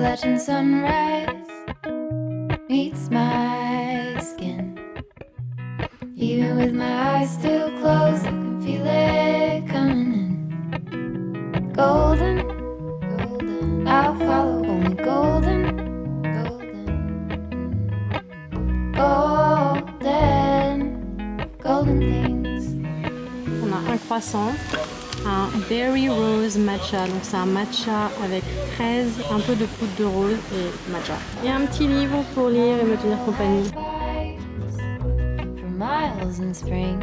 Appalachian sunrise meets my skin. Even with my eyes still closed, I can feel it coming in. Golden, golden, I'll follow only golden, golden, golden things. On a un croissant, un berry rose matcha, donc c'est un matcha avec fraise, un peu de poudre de rose et matcha. Et un petit livre pour lire et me tenir compagnie. For miles in spring,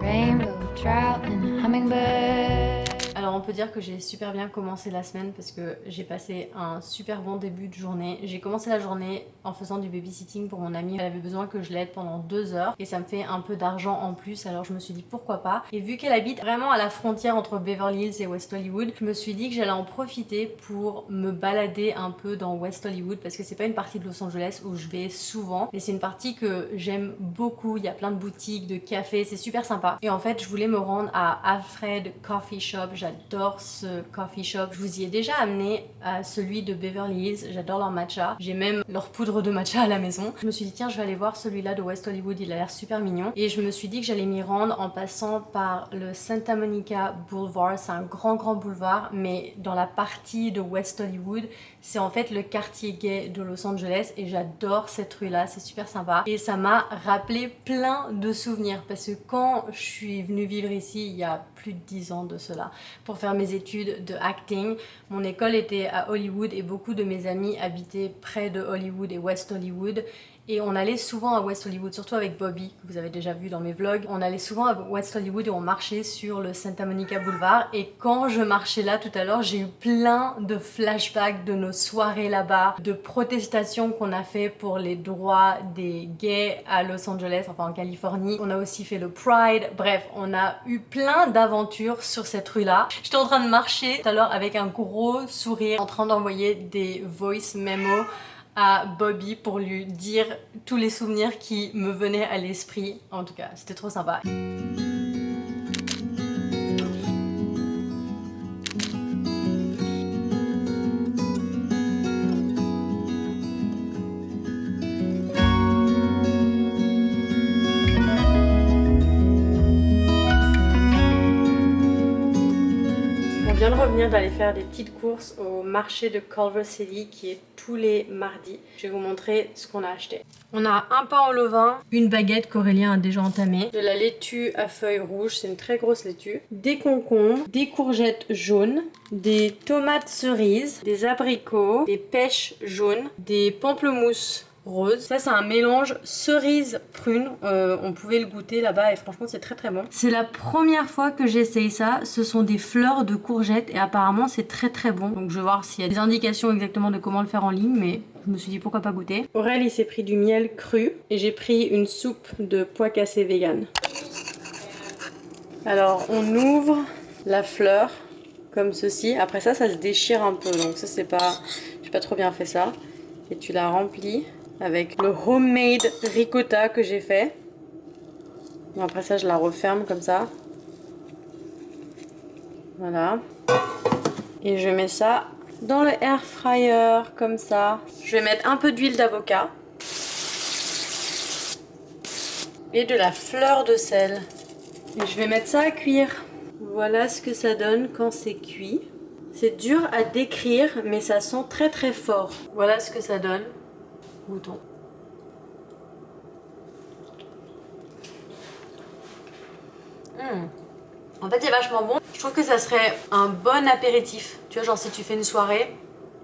rainbow trout and a hummingbird. Alors on peut dire que j'ai super bien commencé la semaine parce que j'ai passé un super bon début de journée. J'ai commencé la journée en faisant du babysitting pour mon amie. Elle avait besoin que je l'aide pendant 2 heures et ça me fait un peu d'argent en plus, alors je me suis dit pourquoi pas. Et vu qu'elle habite vraiment à la frontière entre Beverly Hills et West Hollywood, je me suis dit que j'allais en profiter pour me balader un peu dans West Hollywood parce que c'est pas une partie de Los Angeles où je vais souvent, mais c'est une partie que j'aime beaucoup. Il y a plein de boutiques, de cafés, c'est super sympa. Et en fait je voulais me rendre à Alfred Coffee Shop. J'adore ce coffee shop. Je vous y ai déjà amené à celui de Beverly Hills. J'adore leur matcha. J'ai même leur poudre de matcha à la maison. Je me suis dit tiens, je vais aller voir celui-là de West Hollywood. Il a l'air super mignon. Et je me suis dit que j'allais m'y rendre en passant par le Santa Monica Boulevard. C'est un grand boulevard, mais dans la partie de West Hollywood, c'est en fait le quartier gay de Los Angeles et j'adore cette rue-là. C'est super sympa. Et ça m'a rappelé plein de souvenirs parce que quand je suis venue vivre ici il y a plus de 10 ans de cela, pour faire mes études de acting. Mon école était à Hollywood et beaucoup de mes amis habitaient près de Hollywood et West Hollywood. Et on allait souvent à West Hollywood, surtout avec Bobby, que vous avez déjà vu dans mes vlogs. On allait souvent à West Hollywood et on marchait sur le Santa Monica Boulevard. Et quand je marchais là tout à l'heure, j'ai eu plein de flashbacks de nos soirées là-bas, de protestations qu'on a fait pour les droits des gays à Los Angeles, enfin en Californie. On a aussi fait le Pride. Bref, on a eu plein d'aventures sur cette rue-là. J'étais en train de marcher tout à l'heure avec un gros sourire, en train d'envoyer des voice memos à Bobby pour lui dire tous les souvenirs qui me venaient à l'esprit. En tout cas, c'était trop sympa. Je viens de revenir d'aller faire des petites courses au marché de Culver City qui est tous les mardis. Je vais vous montrer ce qu'on a acheté. On a un pain au levain, une baguette qu'Aurélien a déjà entamée, de la laitue à feuilles rouges, c'est une très grosse laitue, des concombres, des courgettes jaunes, des tomates cerises, des abricots, des pêches jaunes, des pamplemousses rose. Ça c'est un mélange cerise prune, on pouvait le goûter là-bas et franchement c'est très bon. C'est la première fois que j'essaye ça, ce sont des fleurs de courgettes et apparemment c'est très bon. Donc je vais voir s'il y a des indications exactement de comment le faire en ligne, mais je me suis dit pourquoi pas goûter. Aurel il s'est pris du miel cru et j'ai pris une soupe de pois cassés vegan. Alors on ouvre la fleur comme ceci, après ça se déchire un peu donc ça c'est pas, j'ai pas trop bien fait ça. Et tu la remplis avec le homemade ricotta que j'ai fait. Bon, après ça, je la referme comme ça. Voilà. Et je mets ça dans le air fryer comme ça. Je vais mettre un peu d'huile d'avocat. Et de la fleur de sel. Et je vais mettre ça à cuire. Voilà ce que ça donne quand c'est cuit. C'est dur à décrire, mais ça sent très fort. Voilà ce que ça donne. Goûtons. En fait, c'est vachement bon. Je trouve que ça serait un bon apéritif. Tu vois, genre si tu fais une soirée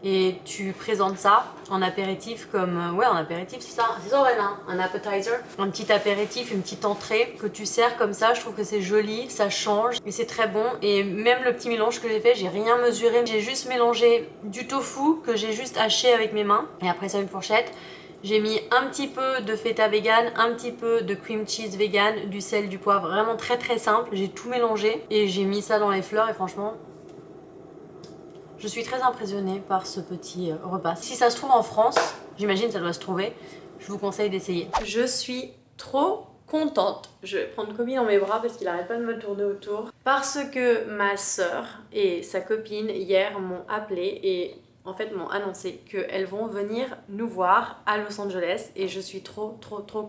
et tu présentes ça en apéritif comme... ouais, en apéritif, c'est ça Aurélien, un appetizer. Un petit apéritif, une petite entrée que tu sers comme ça. Je trouve que c'est joli, ça change et c'est très bon. Et même le petit mélange que j'ai fait, j'ai rien mesuré. J'ai juste mélangé du tofu que j'ai juste haché avec mes mains. Et après ça, une fourchette. J'ai mis un petit peu de feta vegan, un petit peu de cream cheese vegan, du sel, du poivre, vraiment très simple. J'ai tout mélangé et j'ai mis ça dans les fleurs et franchement, je suis très impressionnée par ce petit repas. Si ça se trouve en France, j'imagine ça doit se trouver, je vous conseille d'essayer. Je suis trop contente. Je vais prendre Kobe dans mes bras parce qu'il arrête pas de me tourner autour. Parce que ma soeur et sa copine hier m'ont appelé et en fait m'ont annoncé qu'elles vont venir nous voir à Los Angeles et je suis trop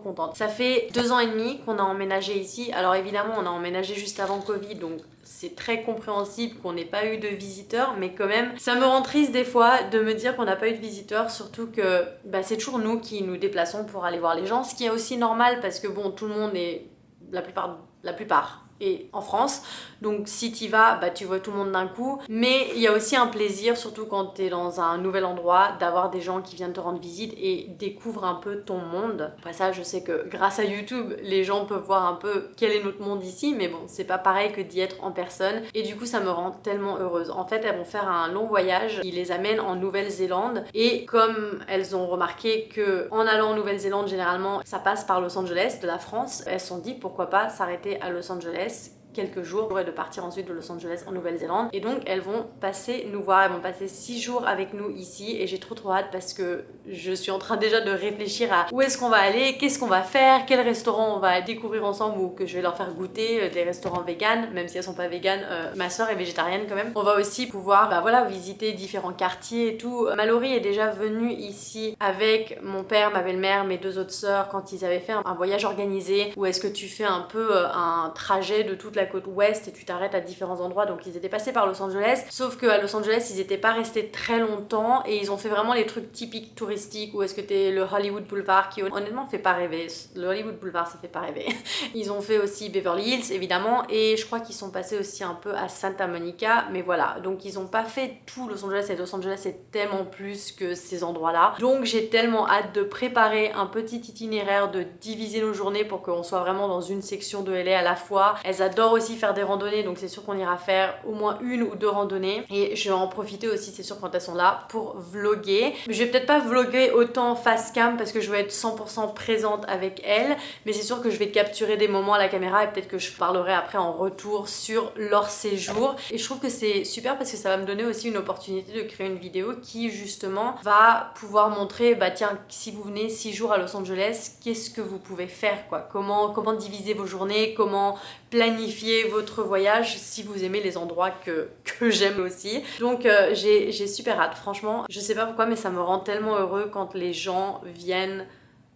contente. Ça fait 2 ans et demi qu'on a emménagé ici. Alors évidemment on a emménagé juste avant Covid donc c'est très compréhensible qu'on n'ait pas eu de visiteurs, mais quand même ça me rend triste des fois de me dire qu'on n'a pas eu de visiteurs, surtout que c'est toujours nous qui nous déplaçons pour aller voir les gens, ce qui est aussi normal parce que bon, tout le monde est la plupart et en France, donc si tu vas, tu vois tout le monde d'un coup, mais il y a aussi un plaisir, surtout quand tu es dans un nouvel endroit, d'avoir des gens qui viennent te rendre visite et découvrent un peu ton monde. Après ça, je sais que grâce à YouTube, les gens peuvent voir un peu quel est notre monde ici, mais bon, c'est pas pareil que d'y être en personne, et du coup ça me rend tellement heureuse. En fait, elles vont faire un long voyage, ils les amènent en Nouvelle-Zélande, et comme elles ont remarqué que en allant en Nouvelle-Zélande, généralement, ça passe par Los Angeles, de la France, elles se sont dit pourquoi pas s'arrêter à Los Angeles quelques jours et de partir ensuite de Los Angeles en Nouvelle-Zélande, et donc elles vont passer nous voir, elles vont passer 6 jours avec nous ici et j'ai trop hâte parce que je suis en train déjà de réfléchir à où est-ce qu'on va aller, qu'est-ce qu'on va faire, quel restaurant on va découvrir ensemble ou que je vais leur faire goûter, des restaurants véganes, même si elles sont pas véganes, ma soeur est végétarienne quand même. On va aussi pouvoir visiter différents quartiers et tout. Mallory est déjà venue ici avec mon père, ma belle-mère, mes 2 autres sœurs quand ils avaient fait un voyage organisé où est-ce que tu fais un peu un trajet de toute la côte ouest et tu t'arrêtes à différents endroits, donc ils étaient passés par Los Angeles, sauf qu'à Los Angeles ils étaient pas restés très longtemps et ils ont fait vraiment les trucs typiques touristiques où est-ce que t'es le Hollywood Boulevard qui honnêtement fait pas rêver, le Hollywood Boulevard ça fait pas rêver. Ils ont fait aussi Beverly Hills évidemment et je crois qu'ils sont passés aussi un peu à Santa Monica, mais voilà, donc ils ont pas fait tout Los Angeles et Los Angeles c'est tellement plus que ces endroits là, donc j'ai tellement hâte de préparer un petit itinéraire, de diviser nos journées pour qu'on soit vraiment dans une section de LA à la fois. Elles adorent aussi faire des randonnées, donc c'est sûr qu'on ira faire au moins 1 ou 2 randonnées et je vais en profiter aussi, c'est sûr, quand elles sont là pour vlogger. Je vais peut-être pas vlogger autant face cam parce que je vais être 100% présente avec elles, mais c'est sûr que je vais capturer des moments à la caméra et peut-être que je parlerai après en retour sur leur séjour, et je trouve que c'est super parce que ça va me donner aussi une opportunité de créer une vidéo qui justement va pouvoir montrer tiens, si vous venez 6 jours à Los Angeles, qu'est-ce que vous pouvez faire quoi, comment diviser vos journées, comment planifier votre voyage si vous aimez les endroits que j'aime aussi. Donc j'ai super hâte, franchement. Je sais pas pourquoi mais ça me rend tellement heureux quand les gens viennent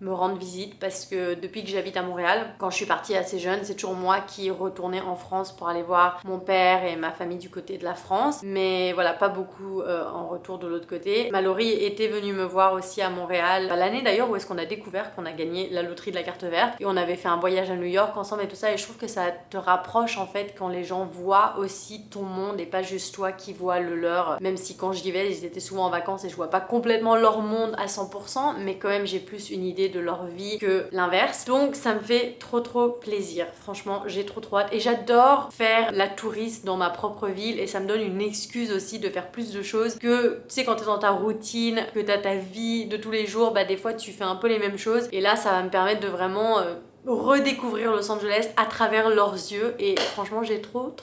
me rendre visite parce que depuis que j'habite à Montréal, quand je suis partie assez jeune, c'est toujours moi qui retournais en France pour aller voir mon père et ma famille du côté de la France, mais voilà, pas beaucoup en retour de l'autre côté. Mallory était venue me voir aussi à Montréal l'année d'ailleurs où est-ce qu'on a découvert qu'on a gagné la loterie de la carte verte et on avait fait un voyage à New York ensemble et tout ça, et je trouve que ça te rapproche en fait quand les gens voient aussi ton monde et pas juste toi qui vois le leur, même si quand j'y vais ils étaient souvent en vacances et je vois pas complètement leur monde à 100%, mais quand même j'ai plus une idée de leur vie que l'inverse, donc ça me fait trop plaisir. Franchement j'ai trop hâte et j'adore faire la touriste dans ma propre ville et ça me donne une excuse aussi de faire plus de choses que, tu sais, quand t'es dans ta routine, que t'as ta vie de tous les jours, des fois tu fais un peu les mêmes choses et là ça va me permettre de vraiment redécouvrir Los Angeles à travers leurs yeux et franchement j'ai trop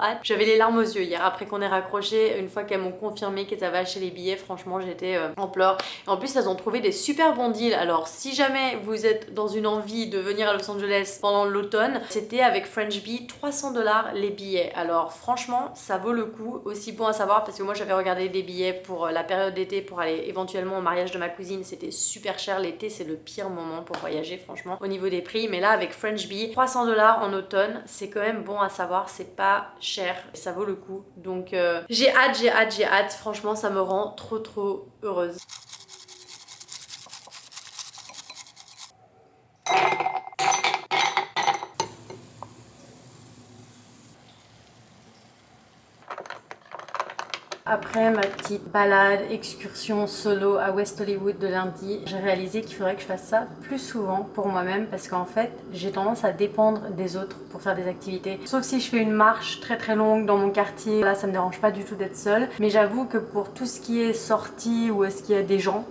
hâte. J'avais les larmes aux yeux hier après qu'on ait raccroché, une fois qu'elles m'ont confirmé qu'elles avaient acheté les billets, franchement j'étais en pleurs. Et en plus elles ont trouvé des super bons deals, alors si jamais vous êtes dans une envie de venir à Los Angeles pendant l'automne, c'était avec French Bee, $300 les billets, alors franchement ça vaut le coup. Aussi bon à savoir parce que moi j'avais regardé des billets pour la période d'été pour aller éventuellement au mariage de ma cousine, c'était super cher, l'été c'est le pire moment pour voyager franchement au niveau des prix, mais là avec French Bee, $300 en automne, c'est quand même bon à savoir, c'est pas cher, ça vaut le coup. Donc j'ai hâte, franchement ça me rend trop heureuse. Après ma petite balade, excursion solo à West Hollywood de lundi, j'ai réalisé qu'il faudrait que je fasse ça plus souvent pour moi-même parce qu'en fait, j'ai tendance à dépendre des autres pour faire des activités. Sauf si je fais une marche très longue dans mon quartier, là ça me dérange pas du tout d'être seule. Mais j'avoue que pour tout ce qui est sortie ou est-ce qu'il y a des gens,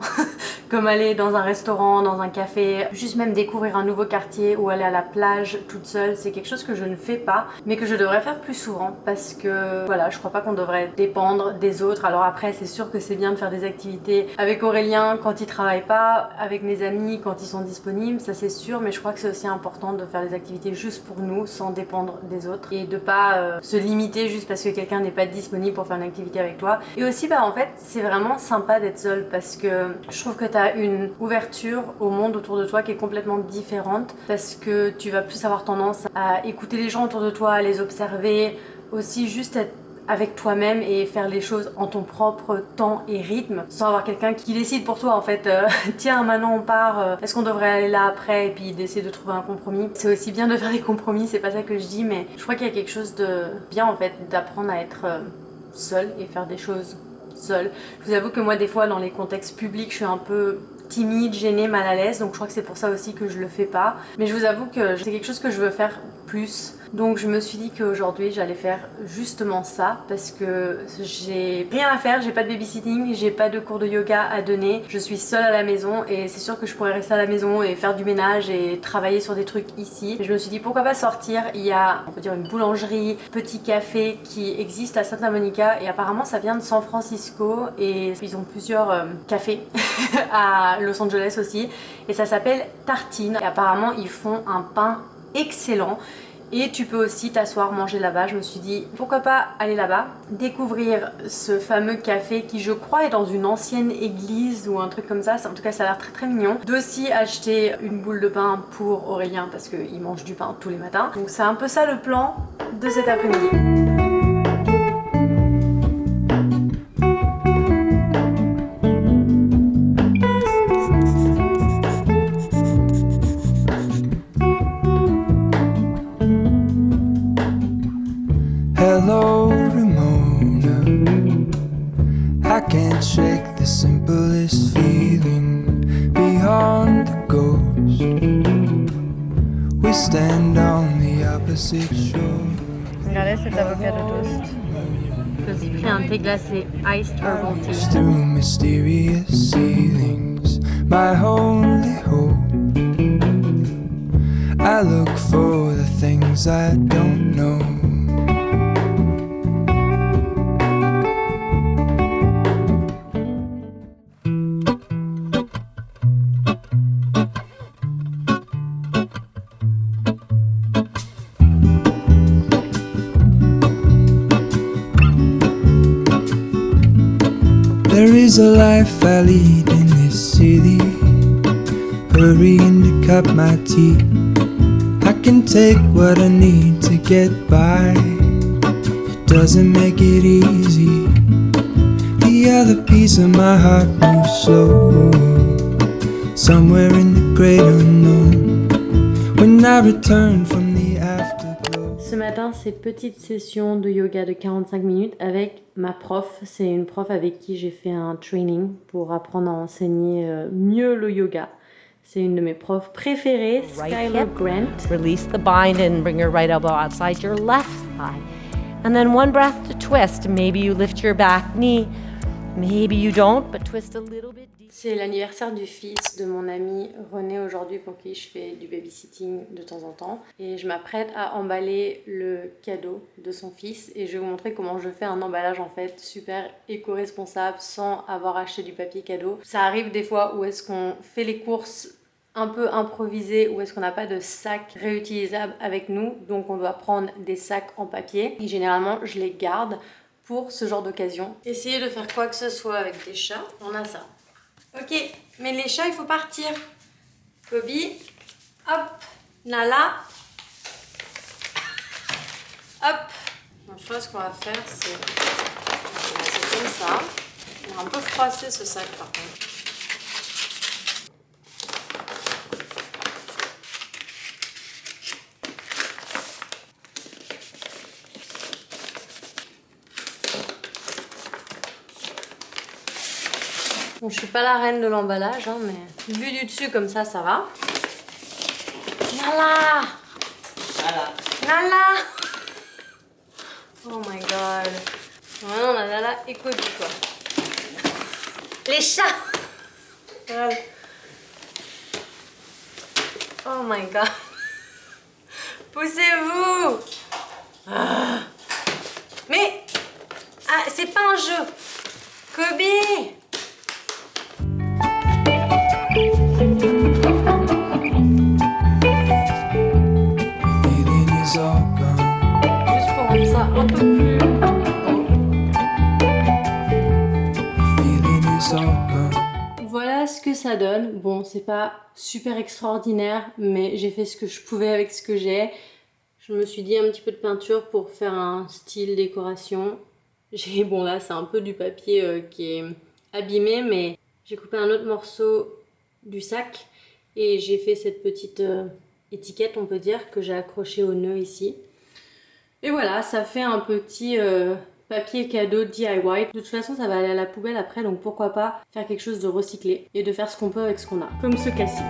comme aller dans un restaurant, dans un café, juste même découvrir un nouveau quartier ou aller à la plage toute seule, c'est quelque chose que je ne fais pas, mais que je devrais faire plus souvent parce que voilà, je crois pas qu'on devrait dépendre des les autres. Alors après c'est sûr que c'est bien de faire des activités avec Aurélien quand il travaille pas, avec mes amis quand ils sont disponibles, ça c'est sûr, mais je crois que c'est aussi important de faire des activités juste pour nous sans dépendre des autres et de pas se limiter juste parce que quelqu'un n'est pas disponible pour faire une activité avec toi. Et aussi bah en fait c'est vraiment sympa d'être seul parce que je trouve que tu as une ouverture au monde autour de toi qui est complètement différente parce que tu vas plus avoir tendance à écouter les gens autour de toi, à les observer, aussi juste être avec toi-même et faire les choses en ton propre temps et rythme sans avoir quelqu'un qui décide pour toi en fait tiens maintenant on part, est-ce qu'on devrait aller là après, et puis d'essayer de trouver un compromis. C'est aussi bien de faire des compromis, c'est pas ça que je dis, mais je crois qu'il y a quelque chose de bien en fait d'apprendre à être seul et faire des choses seul. Je vous avoue que moi des fois dans les contextes publics je suis un peu timide, gênée, mal à l'aise, donc je crois que c'est pour ça aussi que je le fais pas, mais je vous avoue que c'est quelque chose que je veux faire plus. Donc je me suis dit qu'aujourd'hui j'allais faire justement ça parce que j'ai rien à faire, j'ai pas de babysitting, j'ai pas de cours de yoga à donner, je suis seule à la maison et c'est sûr que je pourrais rester à la maison et faire du ménage et travailler sur des trucs ici. Et je me suis dit pourquoi pas sortir, il y a on peut dire une boulangerie, petit café qui existe à Santa Monica et apparemment ça vient de San Francisco et ils ont plusieurs cafés à Los Angeles aussi et ça s'appelle Tartine et apparemment ils font un pain excellent. Et tu peux aussi t'asseoir, manger là-bas. Je me suis dit, pourquoi pas aller là-bas, découvrir ce fameux café qui, je crois, est dans une ancienne église ou un truc comme ça. En tout cas, ça a l'air très très mignon. D'aussi acheter une boule de pain pour Aurélien parce qu'il mange du pain tous les matins. Donc c'est un peu ça le plan de cet après-midi. Hello, Ramona. I can't shake the simplest feeling beyond the ghost. We stand on the opposite shore. Regardez cet avocat de toast. J'ai aussi pris un thé glacé iced herbal tea. Through mysterious ceilings, my only hope. I look for the things I don't know. There is a life I lead in this city, hurrying to cut my teeth. I can take what I need to get by. It doesn't make it easy. The other piece of my heart moves slow, somewhere in the great unknown. When I return from the afterglow. Ce matin, c'est petite session de yoga de 45 minutes avec ma prof. C'est une prof avec qui j'ai fait un training pour apprendre à enseigner mieux le yoga. C'est une de mes profs préférées, Skylar Grant. Release the bind and bring your right elbow outside your left thigh. And then one breath to twist. Maybe you lift your back knee. Maybe you don't, but twist a little bit deep. C'est l'anniversaire du fils de mon ami René aujourd'hui pour qui je fais du babysitting de temps en temps. Et je m'apprête à emballer le cadeau de son fils et je vais vous montrer comment je fais un emballage en fait super éco-responsable sans avoir acheté du papier cadeau. Ça arrive des fois où est-ce qu'on fait les courses un peu improvisé ou est-ce qu'on n'a pas de sac réutilisable avec nous, donc on doit prendre des sacs en papier et généralement je les garde pour ce genre d'occasion. Essayez de faire quoi que ce soit avec des chats, on a ça. Ok, mais les chats il faut partir. Kobe, hop, Nala, hop. Donc je crois que ce qu'on va faire c'est comme ça. On va un peu froisser ce sac par contre. Bon, je suis pas la reine de l'emballage, hein, mais vu du dessus comme ça, ça va. Nala! Nala! Oh my god. Maintenant, on a Nala et Kobe, quoi. Les chats! Regarde. Oh my god. Poussez-vous! Ah. Mais, ah, c'est pas un jeu. Kobe! Feeling is all gone. Juste pour rendre ça un peu plus... Feeling is all gone. Voilà ce que ça donne. Bon, c'est pas super extraordinaire, mais j'ai fait ce que je pouvais avec ce que j'ai. Je me suis dit un petit peu de peinture pour faire un style décoration. Bon là, c'est un peu du papier qui est abîmé, mais j'ai coupé un autre morceau du sac et j'ai fait cette petite étiquette, on peut dire, que j'ai accrochée au nœud ici. Et voilà, ça fait un petit papier cadeau DIY. De toute façon, ça va aller à la poubelle après, donc pourquoi pas faire quelque chose de recyclé et de faire ce qu'on peut avec ce qu'on a. Comme ce cas-ci.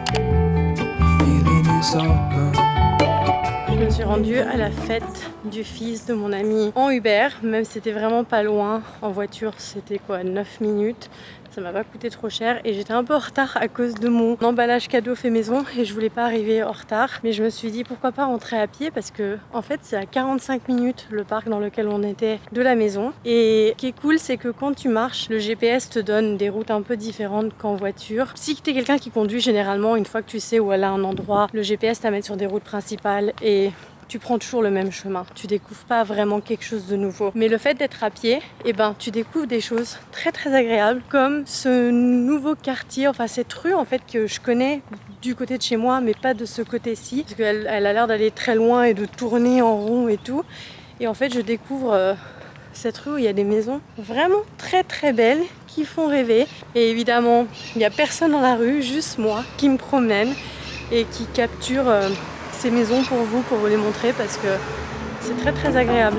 Feeling is all gone. Je me suis rendue à la fête du fils de mon ami en Uber, même si c'était vraiment pas loin. En voiture, c'était quoi, 9 minutes. Ça m'a pas coûté trop cher et j'étais un peu en retard à cause de mon emballage cadeau fait maison et je voulais pas arriver en retard. Mais je me suis dit pourquoi pas rentrer à pied parce que en fait c'est à 45 minutes le parc dans lequel on était de la maison. Et ce qui est cool, c'est que quand tu marches, le GPS te donne des routes un peu différentes qu'en voiture. Si tu es quelqu'un qui conduit, généralement une fois que tu sais où aller à un endroit, le GPS t'amène sur des routes principales et tu prends toujours le même chemin. Tu découvres pas vraiment quelque chose de nouveau. Mais le fait d'être à pied, eh ben, tu découvres des choses très très agréables comme ce nouveau quartier, enfin cette rue en fait que je connais du côté de chez moi mais pas de ce côté-ci parce qu'elle a l'air d'aller très loin et de tourner en rond et tout. Et en fait je découvre cette rue où il y a des maisons vraiment très très belles qui font rêver. Et évidemment, il n'y a personne dans la rue, juste moi qui me promène et qui capture ces maisons pour vous les montrer parce que c'est très très agréable.